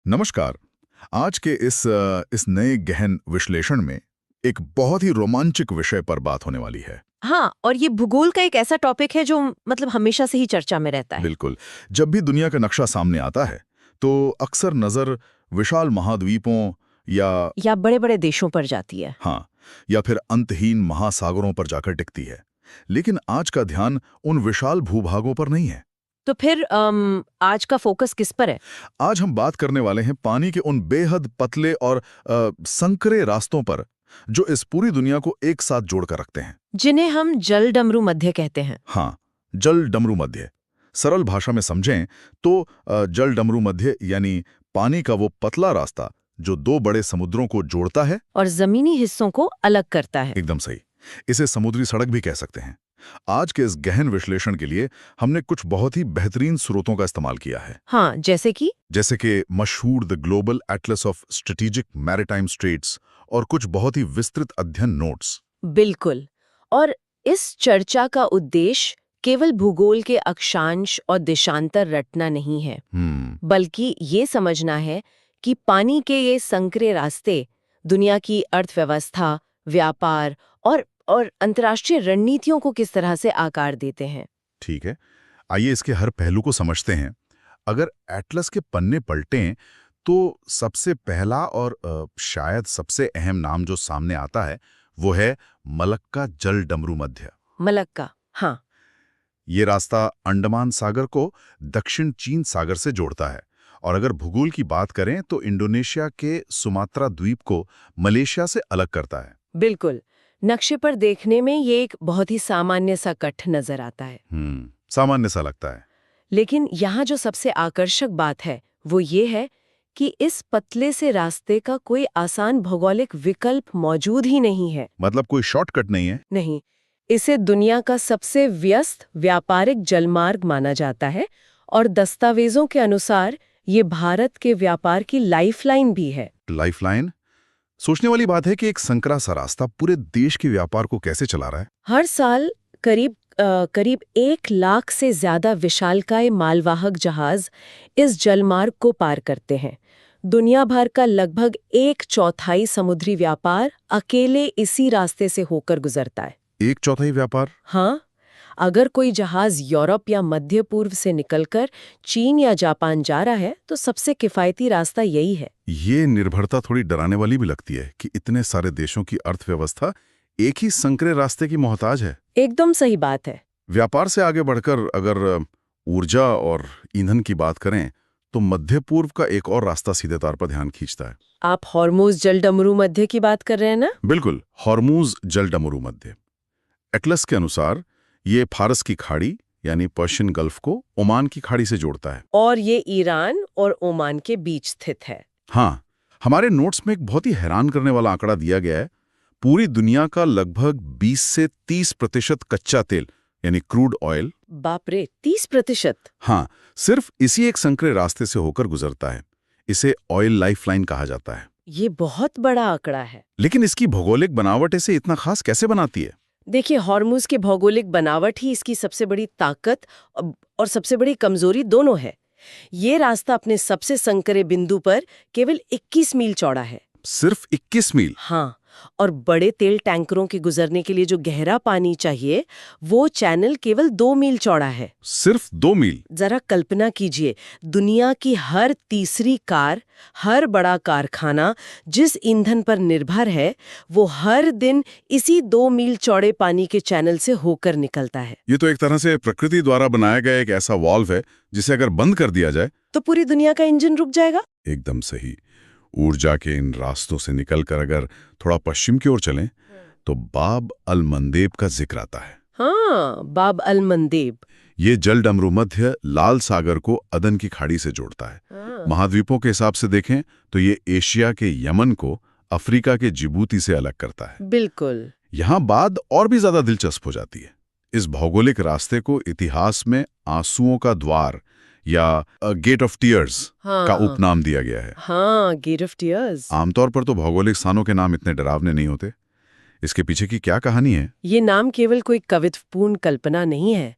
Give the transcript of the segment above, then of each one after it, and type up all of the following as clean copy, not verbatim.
नमस्कार। आज के इस नए गहन विश्लेषण में एक बहुत ही रोमांचक विषय पर बात होने वाली है। हाँ, और ये भूगोल का एक ऐसा टॉपिक है जो मतलब हमेशा से ही चर्चा में रहता है। बिल्कुल। जब भी दुनिया का नक्शा सामने आता है तो अक्सर नजर विशाल महाद्वीपों या बड़े-बड़े देशों पर जाती है। हाँ, या फिर अंतहीन महासागरों पर जाकर टिकती है। लेकिन आज का ध्यान उन विशाल भूभागों पर नहीं है। तो फिर आज का फोकस किस पर है? आज हम बात करने वाले हैं पानी के उन बेहद पतले और संकरे रास्तों पर जो इस पूरी दुनिया को एक साथ जोड़कर रखते हैं। जिन्हें हम जल डमरू मध्य कहते हैं। हाँ, जल डमरू मध्य। सरल भाषा में समझें तो जल डमरू मध्य यानी पानी का वो पतला रास्ता जो दो बड़े समुद्रों को जोड़ता है और जमीनी हिस्सों को अलग करता है। एकदम सही। इसे समुद्री सड़क भी कह सकते हैं। आज के इस गहन विश्लेषण के लिए हमने कुछ बहुत ही बेहतरीन स्रोतों का इस्तेमाल किया है। हाँ, जैसे कि मशहूर the global atlas of strategic maritime straits और कुछ बहुत ही विस्तृत अध्ययन नोट्स। बिल्कुल। और इस चर्चा का उद्देश्य केवल भूगोल के अक्षांश और देशांतर रटना नहीं है, बल्कि ये समझना है कि पानी के ये संकरे रास्ते दुनिया की अर्थव्यवस्था, व्यापार और अंतर्राष्ट्रीय रणनीतियों को किस तरह से आकार देते हैं। ठीक है, आइए इसके हर पहलू को समझते हैं। अगर एटलस के पन्ने पलटें तो सबसे पहला और शायद सबसे अहम नाम जो सामने आता है वो है मलक्का जल डमरू मध्य। मलक्का, हाँ। ये रास्ता अंडमान सागर को दक्षिण चीन सागर से जोड़ता है और अगर भूगोल की बात करें तो इंडोनेशिया के सुमात्रा द्वीप को मलेशिया से अलग करता है। बिल्कुल। नक्शे पर देखने में ये एक बहुत ही सामान्य सा कट नजर आता है। सामान्य सा लगता है। लेकिन यहाँ जो सबसे आकर्षक बात है वो ये है कि इस पतले से रास्ते का कोई आसान भौगोलिक विकल्प मौजूद ही नहीं है। मतलब कोई शॉर्टकट नहीं है? नहीं, इसे दुनिया का सबसे व्यस्त व्यापारिक जलमार्ग माना जाता है और दस्तावेजों के अनुसार ये भारत के व्यापार की लाइफलाइन भी है। लाइफलाइन? सोचने वाली बात है कि एक संकरा सा रास्ता पूरे देश के व्यापार को कैसे चला रहा है। हर साल करीब 1 लाख से ज्यादा विशालकाय मालवाहक जहाज इस जलमार्ग को पार करते हैं। दुनिया भर का लगभग 1/4 समुद्री व्यापार अकेले इसी रास्ते से होकर गुजरता है। 1/4 व्यापार? हाँ, अगर कोई जहाज यूरोप या मध्य पूर्व से निकलकर चीन या जापान जा रहा है तो सबसे किफायती रास्ता यही है। ये निर्भरता थोड़ी डराने वाली भी लगती है कि इतने सारे देशों की अर्थव्यवस्था एक ही संकरे रास्ते की मोहताज है। एकदम सही बात है। व्यापार से आगे बढ़कर अगर ऊर्जा और ईंधन की बात करें तो मध्य पूर्व का एक और रास्ता सीधे तौर पर ध्यान खींचता है। आप हॉर्मुज जल डमरू मध्य की बात कर रहे हैं ना? बिल्कुल, हॉर्मुज जल डमरू मध्य। एटलस के अनुसार ये फारस की खाड़ी यानी पर्शियन गल्फ को ओमान की खाड़ी से जोड़ता है और ये ईरान और ओमान के बीच स्थित है। हाँ, हमारे नोट्स में एक बहुत ही हैरान करने वाला आंकड़ा दिया गया है। पूरी दुनिया का लगभग 20 से 30% कच्चा तेल यानी क्रूड ऑयल, बाप रे, 30%? हाँ, सिर्फ इसी एक संकरे रास्ते से होकर गुजरता है। इसे ऑयल लाइफलाइन कहा जाता है। ये बहुत बड़ा आंकड़ा है। लेकिन इसकी भौगोलिक बनावट इसे इतना खास कैसे बनाती है? देखिए, हॉर्मुज की भौगोलिक बनावट ही इसकी सबसे बड़ी ताकत और सबसे बड़ी कमजोरी दोनों है। ये रास्ता अपने सबसे संकरे बिंदु पर केवल 21 मील चौड़ा है। सिर्फ 21 मील? हाँ, और बड़े तेल टैंकरों के गुजरने के लिए जो गहरा पानी चाहिए वो चैनल केवल 2 मील चौड़ा है। सिर्फ 2 मील? जरा कल्पना कीजिए, दुनिया की हर तीसरी कार, हर बड़ा कारखाना जिस ईंधन पर निर्भर है वो हर दिन इसी 2 मील चौड़े पानी के चैनल से होकर निकलता है। ये तो एक तरह से प्रकृति द्वारा बनाया गया एक ऐसा वाल्व है जिसे अगर बंद कर दिया जाए तो पूरी दुनिया का इंजन रुक जाएगा। एकदम सही। ऊर्जा के इन रास्तों से निकलकर अगर थोड़ा पश्चिम की ओर चलें तो बाब अल मंदेब का जिक्र आता है। हाँ, बाब अल मंदेब। ये जल डमरू मध्य लाल सागर को अदन की खाड़ी से जोड़ता है। महाद्वीपों के हिसाब से देखें तो ये एशिया के यमन को अफ्रीका के जिबूती से अलग करता है। बिल्कुल। यहाँ बात और भी ज्यादा दिलचस्प हो जाती है। इस भौगोलिक रास्ते को इतिहास में आंसुओं का द्वार या गेट ऑफ टीयर्स का उपनाम दिया गया है। हाँ, गेट ऑफ टीयर्स। आमतौर पर तो भौगोलिक स्थानों के नाम इतने डरावने नहीं होते। इसके पीछे की क्या कहानी है? ये नाम केवल कोई कवितापूर्ण कल्पना नहीं है।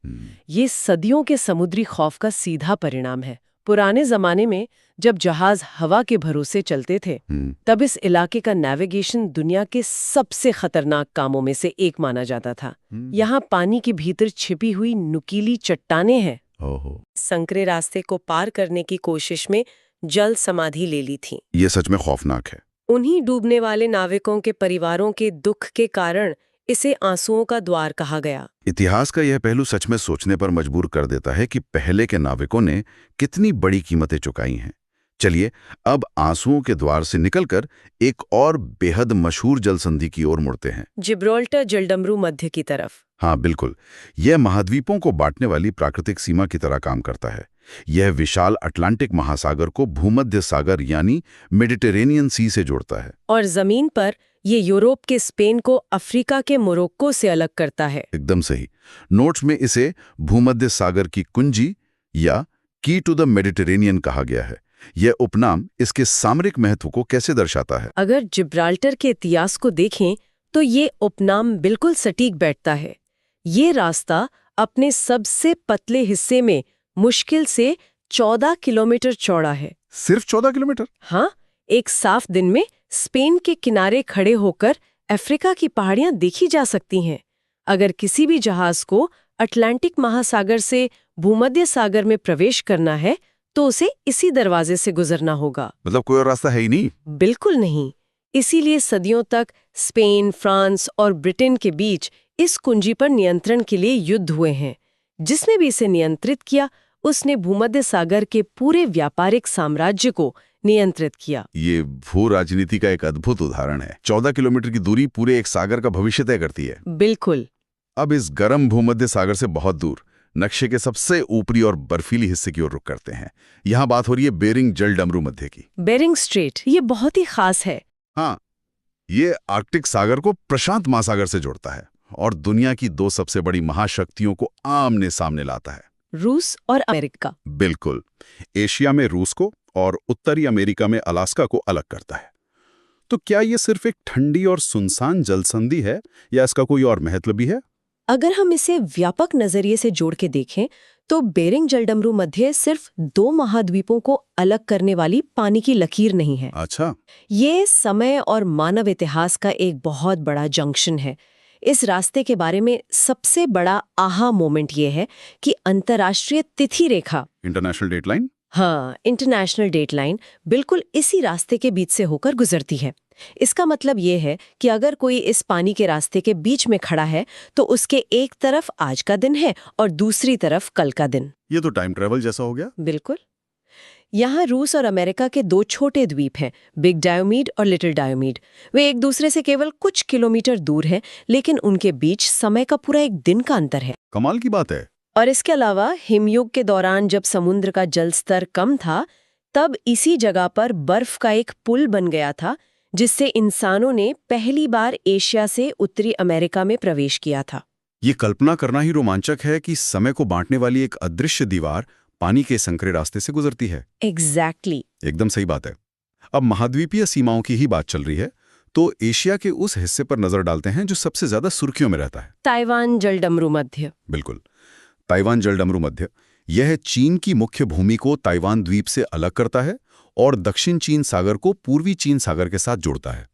ये सदियों के समुद्री खौफ का सीधा परिणाम है। पुराने जमाने में जब जहाज हवा के भरोसे चलते थे तब इस इलाके का नेविगेशन दुनिया के सबसे खतरनाक कामों में से एक माना जाता था। यहाँ पानी के भीतर छिपी हुई नुकीली चट्टानें हैं। संकरे रास्ते को पार करने की कोशिश में जल समाधि ले ली थी। ये सच में खौफनाक है। उन्हीं डूबने वाले नाविकों के परिवारों के दुख के कारण इसे आंसुओं का द्वार कहा गया। इतिहास का यह पहलू सच में सोचने पर मजबूर कर देता है कि पहले के नाविकों ने कितनी बड़ी कीमतें चुकाई हैं। चलिए अब आंसुओं के द्वार से निकलकर एक और बेहद मशहूर जलसंधि की ओर मुड़ते हैं, जिब्राल्टर जलडमरू मध्य की तरफ। हाँ बिल्कुल, यह महाद्वीपों को बांटने वाली प्राकृतिक सीमा की तरह काम करता है। यह विशाल अटलांटिक महासागर को भूमध्य सागर यानी मेडिटेरेनियन सी से जोड़ता है और जमीन पर ये यूरोप के स्पेन को अफ्रीका के मोरक्को से अलग करता है। एकदम सही। नोट्स में इसे भूमध्य सागर की कुंजी या की टू द मेडिटेरेनियन कहा गया है। यह उपनाम इसके सामरिक महत्व को कैसे दर्शाता है? अगर जिब्राल्टर के इतिहास को देखें तो ये उपनाम बिल्कुल सटीक बैठता है। ये रास्ता अपने सबसे पतले हिस्से में मुश्किल से 14 किलोमीटर चौड़ा है। सिर्फ 14 किलोमीटर? हाँ, एक साफ दिन में स्पेन के किनारे खड़े होकर अफ्रीका की पहाड़ियां देखी जा सकती हैं। अगर किसी भी जहाज को अटलांटिक महासागर से भूमध्य सागर में प्रवेश करना है तो उसे इसी दरवाजे से गुजरना होगा। मतलब कोई और रास्ता है ही नहीं? बिल्कुल नहीं। इसीलिए सदियों तक स्पेन, फ्रांस और ब्रिटेन के बीच इस कुंजी पर नियंत्रण के लिए युद्ध हुए हैं। जिसने भी इसे नियंत्रित किया उसने भूमध्य सागर के पूरे व्यापारिक साम्राज्य को नियंत्रित किया। ये भू राजनीति का एक अद्भुत उदाहरण है। 14 किलोमीटर की दूरी पूरे एक सागर का भविष्य तय करती है। बिल्कुल। अब इस गर्म भूमध्य सागर से बहुत दूर नक्शे के सबसे ऊपरी और बर्फीली हिस्से की ओर रुख करते हैं। यहाँ बात हो रही है बेरिंग जलडमरू मध्य की। बेरिंग स्ट्रेट ये बहुत ही खास है। हाँ, ये आर्कटिक सागर को प्रशांत महासागर से जोड़ता है और दुनिया की दो सबसे बड़ी महाशक्तियों को आमने सामने लाता है, रूस और अमेरिका। बिल्कुल। एशिया में रूस को और उत्तरी अमेरिका में अलास्का को अलग करता है। तो क्या ये सिर्फ एक ठंडी और सुनसान जलसंधि है या इसका कोई और महत्व भी है? अगर हम इसे व्यापक नजरिए से जोड़ के देखें तो बेरिंग जलडमरू मध्य सिर्फ 2 महाद्वीपों को अलग करने वाली पानी की लकीर नहीं है। अच्छा। ये समय और मानव इतिहास का एक बहुत बड़ा जंक्शन है। इस रास्ते के बारे में सबसे बड़ा आहा मोमेंट ये है कि अंतर्राष्ट्रीय तिथि रेखा, इंटरनेशनल डेटलाइन, हाँ, इंटरनेशनल डेटलाइन बिल्कुल इसी रास्ते के बीच से होकर गुजरती है। इसका मतलब ये है कि अगर कोई इस पानी के रास्ते के बीच में खड़ा है तो उसके एक तरफ आज का दिन है और दूसरी तरफ कल का दिन। ये तो टाइम ट्रेवल जैसा हो गया। बिल्कुल। यहाँ रूस और अमेरिका के 2 छोटे द्वीप हैं, बिग डायोमीड और लिटिल डायोमीड। वे एक दूसरे से केवल कुछ किलोमीटर दूर हैं, लेकिन उनके बीच समय का पूरा एक दिन का अंतर है। कमाल की बात है। और इसके अलावा हिमयुग के दौरान जब समुद्र का जल स्तर कम था तब इसी जगह पर बर्फ का एक पुल बन गया था जिससे इंसानों ने पहली बार एशिया से उत्तरी अमेरिका में प्रवेश किया था। ये कल्पना करना ही रोमांचक है कि समय को बांटने वाली एक अदृश्य दीवार पानी के संकरे रास्ते से गुजरती है। एग्जैक्टली। एकदम सही बात है। अब महाद्वीपीय सीमाओं की ही बात चल रही है तो एशिया के उस हिस्से पर नजर डालते हैं जो सबसे ज्यादा सुर्खियों में रहता है, ताइवान जलडमरू मध्य। बिल्कुल, ताइवान जलडमरू मध्य। यह चीन की मुख्य भूमि को ताइवान द्वीप से अलग करता है और दक्षिण चीन सागर को पूर्वी चीन सागर के साथ जोड़ता है।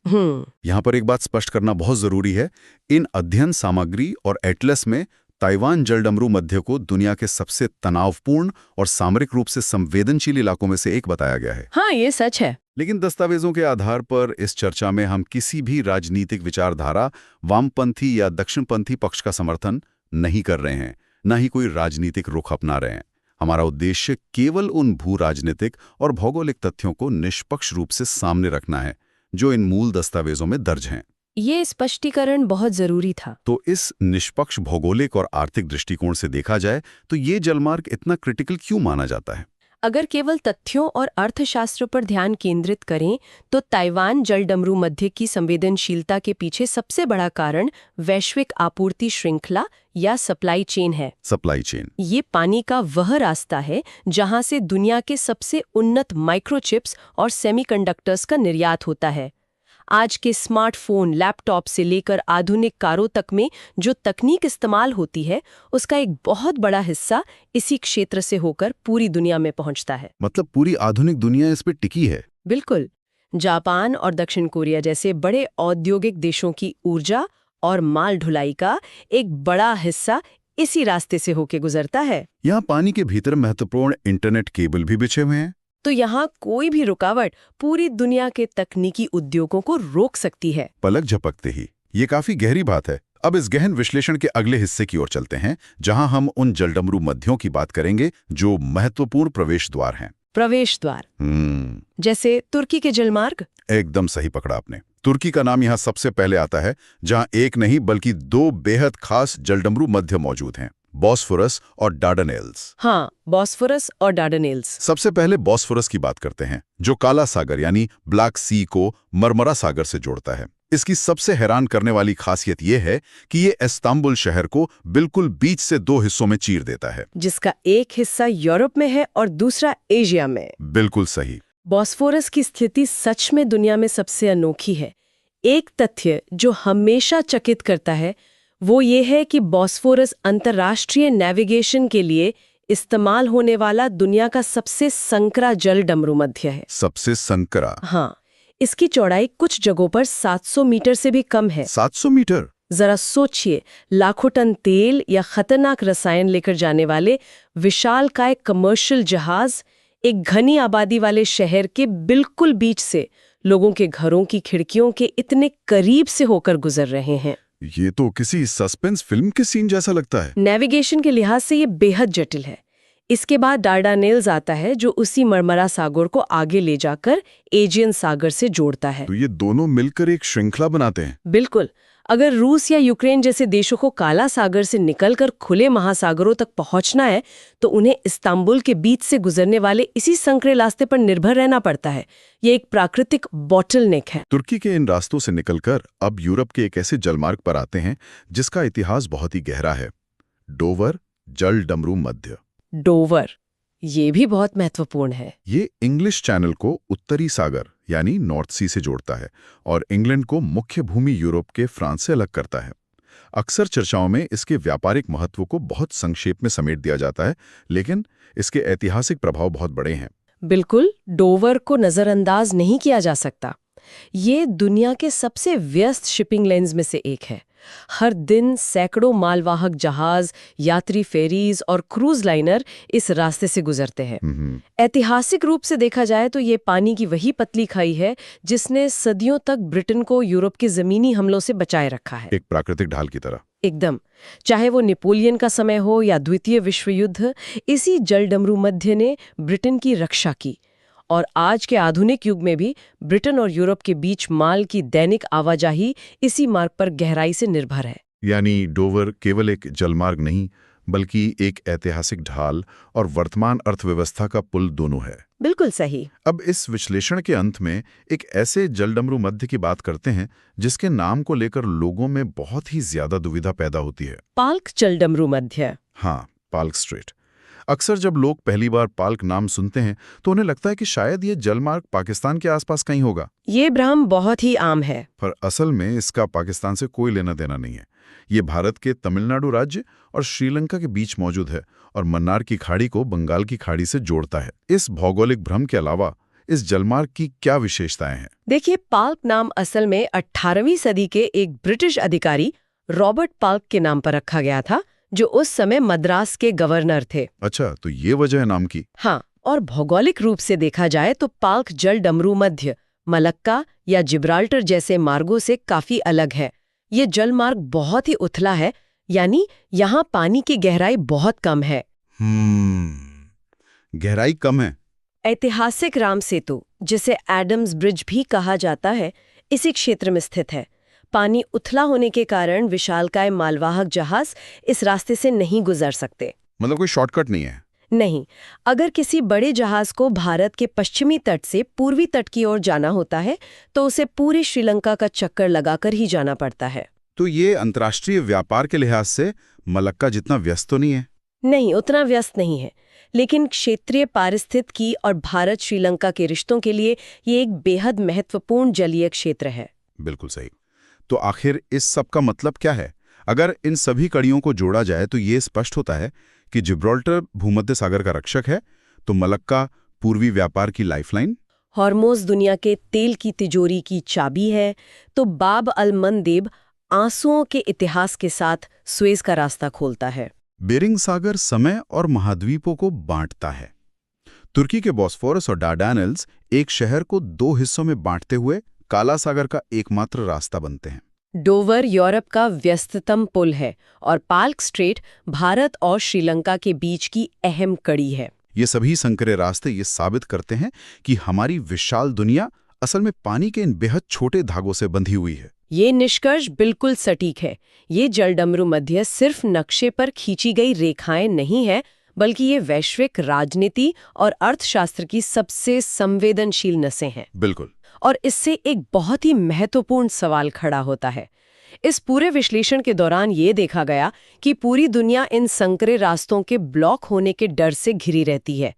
यहाँ पर एक बात स्पष्ट करना बहुत जरूरी है, इन अध्ययन सामग्री और एटलस में ताइवान जलडमरू मध्य को दुनिया के सबसे तनावपूर्ण और सामरिक रूप से संवेदनशील इलाकों में से एक बताया गया है। हाँ, ये सच है। लेकिन दस्तावेजों के आधार पर इस चर्चा में हम किसी भी राजनीतिक विचारधारा, वामपंथी या दक्षिणपंथी पक्ष का समर्थन नहीं कर रहे हैं, न ही कोई राजनीतिक रुख अपना रहे हैं। हमारा उद्देश्य केवल उन भू राजनीतिक और भौगोलिक तथ्यों को निष्पक्ष रूप से सामने रखना है जो इन मूल दस्तावेजों में दर्ज हैं। ये स्पष्टीकरण बहुत जरूरी था। तो इस निष्पक्ष भौगोलिक और आर्थिक दृष्टिकोण से देखा जाए तो ये जलमार्ग इतना क्रिटिकल क्यों माना जाता है? अगर केवल तथ्यों और अर्थशास्त्र पर ध्यान केंद्रित करें तो ताइवान जलडमरू मध्य की संवेदनशीलता के पीछे सबसे बड़ा कारण वैश्विक आपूर्ति श्रृंखला या सप्लाई चेन है। सप्लाई चेन ये पानी का वह रास्ता है जहां से दुनिया के सबसे उन्नत माइक्रोचिप्स और सेमीकंडक्टर्स का निर्यात होता है। आज के स्मार्टफोन, लैपटॉप से लेकर आधुनिक कारों तक में जो तकनीक इस्तेमाल होती है, उसका एक बहुत बड़ा हिस्सा इसी क्षेत्र से होकर पूरी दुनिया में पहुंचता है। मतलब पूरी आधुनिक दुनिया इस पे टिकी है। बिल्कुल। जापान और दक्षिण कोरिया जैसे बड़े औद्योगिक देशों की ऊर्जा और माल ढुलाई का एक बड़ा हिस्सा इसी रास्ते से होके गुजरता है। यहाँ पानी के भीतर महत्वपूर्ण इंटरनेट केबल भी बिछे हुए हैं। तो यहाँ कोई भी रुकावट पूरी दुनिया के तकनीकी उद्योगों को रोक सकती है। पलक झपकते ही। ये काफी गहरी बात है। अब इस गहन विश्लेषण के अगले हिस्से की ओर चलते हैं, जहां हम उन जलडमरू मध्यों की बात करेंगे जो महत्वपूर्ण प्रवेश द्वार हैं। प्रवेश द्वार जैसे तुर्की के जलमार्ग। एकदम सही पकड़ा आपने। तुर्की का नाम यहाँ सबसे पहले आता है, जहां एक नहीं बल्कि दो बेहद खास जलडमरू मध्य मौजूद हैं, बॉस्फोरस और डार्डानेल्स। हाँ, बॉस्फोरस और डार्डानेल्स। सबसे पहले बॉस्फोरस की बात करते हैं, जो काला सागर यानी ब्लैक सी को मरमरा सागर से जोड़ता है। इसकी सबसे हैरान करने वाली खासियत यह है कि ये इस्तांबुल शहर को बिल्कुल बीच से दो हिस्सों में चीर देता है, जिसका एक हिस्सा यूरोप में है और दूसरा एशिया में। बिल्कुल सही। बॉस्फोरस की स्थिति सच में दुनिया में सबसे अनोखी है। एक तथ्य जो हमेशा चकित करता है वो ये है कि बॉस्फोरस अंतर्राष्ट्रीय नेविगेशन के लिए इस्तेमाल होने वाला दुनिया का सबसे संकरा जल डमरू मध्य है। सबसे संकरा? हाँ, इसकी चौड़ाई कुछ जगहों पर 700 मीटर से भी कम है। 700 मीटर? जरा सोचिए, लाखों टन तेल या खतरनाक रसायन लेकर जाने वाले विशालकाय कमर्शियल जहाज एक घनी आबादी वाले शहर के बिल्कुल बीच से लोगों के घरों की खिड़कियों के इतने करीब से होकर गुजर रहे हैं। ये तो किसी सस्पेंस फिल्म के सीन जैसा लगता है। नेविगेशन के लिहाज से ये बेहद जटिल है। इसके बाद डार्डानेल्स आता है, जो उसी मरमरा सागर को आगे ले जाकर एजियन सागर से जोड़ता है। तो ये दोनों मिलकर एक श्रृंखला बनाते हैं। बिल्कुल। अगर रूस या यूक्रेन जैसे देशों को काला सागर से निकलकर खुले महासागरों तक पहुंचना है, तो उन्हें इस्तांबुल के बीच से गुजरने वाले इसी संकरे रास्ते पर निर्भर रहना पड़ता है। ये एक प्राकृतिक बॉटलनेक है। तुर्की के इन रास्तों से निकलकर अब यूरोप के एक ऐसे जलमार्ग पर आते हैं जिसका इतिहास बहुत ही गहरा है, डोवर जल डमरू मध्य। डोवर, ये भी बहुत महत्वपूर्ण है। ये इंग्लिश चैनल को उत्तरी सागर यानी नॉर्थ सी से जोड़ता है और इंग्लैंड को मुख्य भूमि यूरोप के फ्रांस से अलग करता है। अक्सर चर्चाओं में इसके व्यापारिक महत्व को बहुत संक्षेप में समेट दिया जाता है, लेकिन इसके ऐतिहासिक प्रभाव बहुत बड़े हैं। बिल्कुल, डोवर को नजरअंदाज नहीं किया जा सकता। ये दुनिया के सबसे व्यस्त शिपिंग लेन्स में से एक है। हर दिन सैकड़ों मालवाहक जहाज, यात्री फेरीज और क्रूज लाइनर इस रास्ते से गुजरते हैं। ऐतिहासिक रूप से देखा जाए तो ये पानी की वही पतली खाई है जिसने सदियों तक ब्रिटेन को यूरोप के जमीनी हमलों से बचाए रखा है। एक प्राकृतिक ढाल की तरह। एकदम। चाहे वो नेपोलियन का समय हो या द्वितीय विश्व युद्ध, इसी जलडमरू मध्य ने ब्रिटेन की रक्षा की। और आज के आधुनिक युग में भी ब्रिटेन और यूरोप के बीच माल की दैनिक आवाजाही इसी मार्ग पर गहराई से निर्भर है। यानी डोवर केवल एक जलमार्ग नहीं, बल्कि एक ऐतिहासिक ढाल और वर्तमान अर्थव्यवस्था का पुल दोनों है। बिल्कुल सही। अब इस विश्लेषण के अंत में एक ऐसे जलडमरू मध्य की बात करते हैं जिसके नाम को लेकर लोगों में बहुत ही ज्यादा दुविधा पैदा होती है। पाल्क जलडमरू मध्य। हाँ, पाल्क स्ट्रेट। अक्सर जब लोग पहली बार पाल्क नाम सुनते हैं तो उन्हें लगता है कि शायद ये जलमार्ग पाकिस्तान के आसपास कहीं होगा। ये भ्रम बहुत ही आम है। पर असल में इसका पाकिस्तान से कोई लेना देना नहीं है। ये भारत के तमिलनाडु राज्य और श्रीलंका के बीच मौजूद है और मन्नार की खाड़ी को बंगाल की खाड़ी से जोड़ता है। इस भौगोलिक भ्रम के अलावा इस जलमार्ग की क्या विशेषताएं हैं? देखिए, पाल्क नाम असल में 18वीं सदी के एक ब्रिटिश अधिकारी रॉबर्ट पाल्क के नाम पर रखा गया था, जो उस समय मद्रास के गवर्नर थे। अच्छा, तो ये वजह है नाम की। हाँ, और भौगोलिक रूप से देखा जाए तो पाल्क जल डमरू मध्य मलक्का या जिब्राल्टर जैसे मार्गों से काफी अलग है। ये जल मार्ग बहुत ही उथला है, यानी यहाँ पानी की गहराई बहुत कम है। गहराई कम है। ऐतिहासिक राम सेतु, जिसे एडम्स ब्रिज भी कहा जाता है, इसी क्षेत्र में स्थित है। पानी उथला होने के कारण विशालकाय मालवाहक जहाज इस रास्ते से नहीं गुजर सकते। मतलब कोई शॉर्टकट नहीं है? नहीं। अगर किसी बड़े जहाज को भारत के पश्चिमी तट से पूर्वी तट की ओर जाना होता है तो उसे पूरी श्रीलंका का चक्कर लगाकर ही जाना पड़ता है। तो ये अंतर्राष्ट्रीय व्यापार के लिहाज से मलक्का जितना व्यस्त तो नहीं है? नहीं, उतना व्यस्त नहीं है, लेकिन क्षेत्रीय पारिस्थितिकी और भारत श्रीलंका के रिश्तों के लिए ये एक बेहद महत्वपूर्ण जलीय क्षेत्र है। बिल्कुल सही। तो आखिर इस सब का मतलब क्या है? अगर इन सभी कड़ियों को जोड़ा जाए तो ये स्पष्ट होता है कि जिब्राल्टर भूमध्य सागर का रक्षक है, तो मलक्का पूर्वी व्यापार की लाइफलाइन, हॉर्मोज दुनिया के तेल की तिजोरी की चाबी है, तो बाब अल मंदेब आंसुओं के इतिहास के साथ सुएज का रास्ता खोलता है। बेरिंग सागर समय और महाद्वीपों को बांटता है। तुर्की के बॉस्फोरस और डार्डानल्स एक शहर को दो हिस्सों में बांटते हुए काला सागर का एकमात्र रास्ता बनते हैं। डोवर यूरोप का व्यस्ततम पुल है और पाल्क स्ट्रेट भारत और श्रीलंका के बीच की अहम कड़ी है। ये सभी संकरे रास्ते ये साबित करते हैं कि हमारी विशाल दुनिया असल में पानी के इन बेहद छोटे धागों से बंधी हुई है। ये निष्कर्ष बिल्कुल सटीक है। ये जलडमरू मध्य सिर्फ नक्शे पर खींची गई रेखाएं नहीं है, बल्कि ये वैश्विक राजनीति और अर्थशास्त्र की सबसे संवेदनशील नसें हैं। बिल्कुल। और इससे एक बहुत ही महत्वपूर्ण सवाल खड़ा होता है। इस पूरे विश्लेषण के दौरान ये देखा गया कि पूरी दुनिया इन संकरे रास्तों के ब्लॉक होने के डर से घिरी रहती है।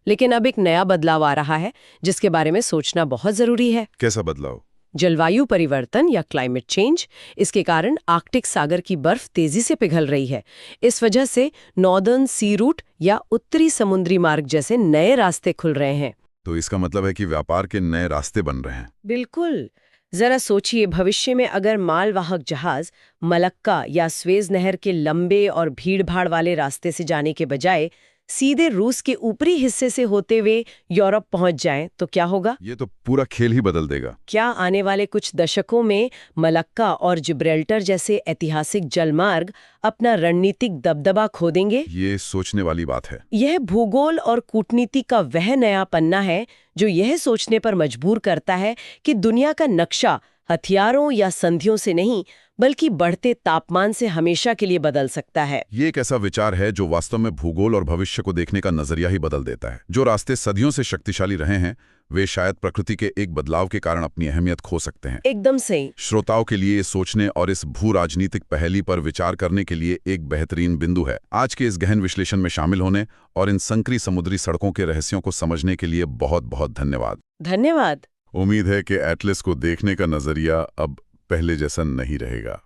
लेकिन अब एक नया बदलाव आ रहा है जिसके बारे में सोचना बहुत जरूरी है। कैसा बदलाव? जलवायु परिवर्तन या क्लाइमेट चेंज। इसके कारण आर्कटिक सागर की बर्फ तेजी से पिघल रही है। इस वजह से नॉर्दर्न सी रूट या उत्तरी समुद्री मार्ग जैसे नए रास्ते खुल रहे हैं। तो इसका मतलब है कि व्यापार के नए रास्ते बन रहे हैं। बिल्कुल। जरा सोचिए, भविष्य में अगर मालवाहक जहाज मलक्का या स्वेज नहर के लंबे और भीड़-भाड़ वाले रास्ते से जाने के बजाय सीधे रूस के ऊपरी हिस्से से होते हुए यूरोप पहुंच जाएं, तो क्या होगा? ये तो पूरा खेल ही बदल देगा। क्या आने वाले कुछ दशकों में मलक्का और जिब्राल्टर जैसे ऐतिहासिक जलमार्ग अपना रणनीतिक दबदबा खो देंगे? ये सोचने वाली बात है। यह भूगोल और कूटनीति का वह नया पन्ना है जो यह सोचने पर मजबूर करता है कि दुनिया का नक्शा हथियारों या संधियों से नहीं, बल्कि बढ़ते तापमान से हमेशा के लिए बदल सकता है। ये एक ऐसा विचार है जो वास्तव में भूगोल और भविष्य को देखने का नजरिया ही बदल देता है। जो रास्ते सदियों से शक्तिशाली रहे हैं, वे शायद प्रकृति के एक बदलाव के कारण अपनी अहमियत खो सकते हैं। एकदम सही। श्रोताओं के लिए सोचने और इस भू राजनीतिक पहेली पर विचार करने के लिए एक बेहतरीन बिंदु है। आज के इस गहन विश्लेषण में शामिल होने और इन संकरी समुद्री सड़कों के रहस्यों को समझने के लिए बहुत बहुत धन्यवाद। धन्यवाद। उम्मीद है कि एटलस को देखने का नजरिया अब पहले जैसा नहीं रहेगा।